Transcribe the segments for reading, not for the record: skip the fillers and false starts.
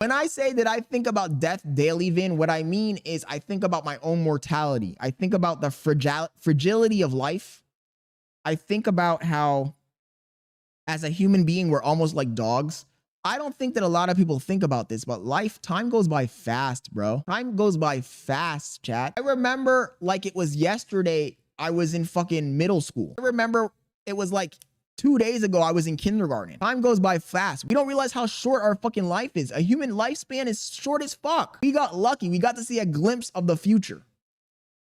When I say that I think about death daily, Vin, what I mean is I think about my own mortality. I think about the fragility of life. I think about how, as a human being, we're almost like dogs. I don't think that a lot of people think about this, but time goes by fast, bro. Time goes by fast, chat. I remember like it was yesterday, I was in fucking middle school. I remember it was like 2 days ago, I was in kindergarten. Time goes by fast. We don't realize how short our fucking life is. A human lifespan is short as fuck. We got lucky. We got to see a glimpse of the future.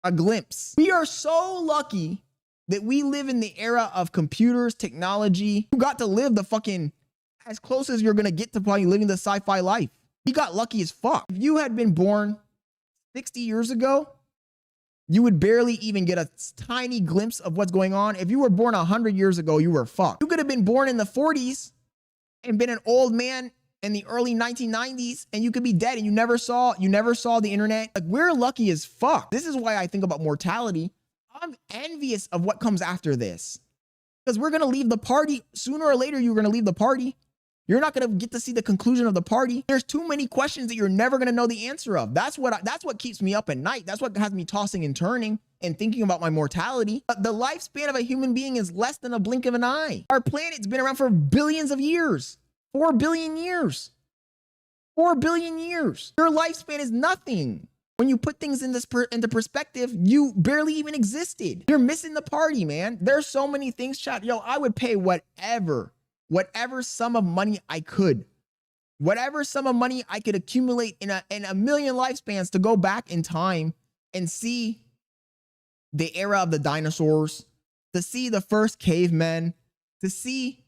A glimpse. We are so lucky that we live in the era of computers, technology. You got to live the fucking as close as you're gonna get to probably living the sci-fi life. We got lucky as fuck. If you had been born 60 years ago, you would barely even get a tiny glimpse of what's going on. If you were born 100 years ago, you were fucked. You could have been born in the 40s and been an old man in the early 1990s, and you could be dead and you never saw the internet. Like, we're lucky as fuck. This is why I think about mortality. I'm envious of what comes after this, because we're gonna leave the party sooner or later. You're gonna leave the party. You're not going to get to see the conclusion of the party. There's too many questions that you're never going to know the answer of. That's what keeps me up at night. That's what has me tossing and turning and thinking about my mortality. The lifespan of a human being is less than a blink of an eye. Our planet's been around for billions of years. 4 billion years. 4 billion years. Your lifespan is nothing. When you put things into perspective, you barely even existed. You're missing the party, man. There's so many things, chat. Yo, I would pay whatever sum of money I could, whatever sum of money I could accumulate in a million lifespans to go back in time and see the era of the dinosaurs, to see the first cavemen, to see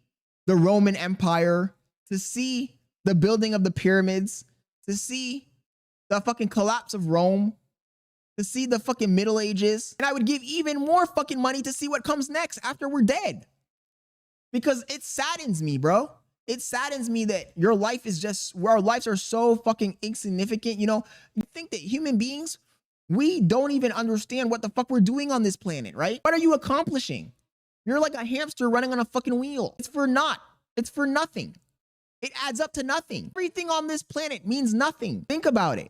the Roman Empire, to see the building of the pyramids, to see the fucking collapse of Rome, to see the fucking Middle Ages. And I would give even more fucking money to see what comes next after we're dead. Because it saddens me, bro. It saddens me that your life is just, where our lives are so fucking insignificant. You know, you think that human beings, we don't even understand what the fuck we're doing on this planet, right? What are you accomplishing? You're like a hamster running on a fucking wheel. It's for naught. It's for nothing. It adds up to nothing. Everything on this planet means nothing. Think about it.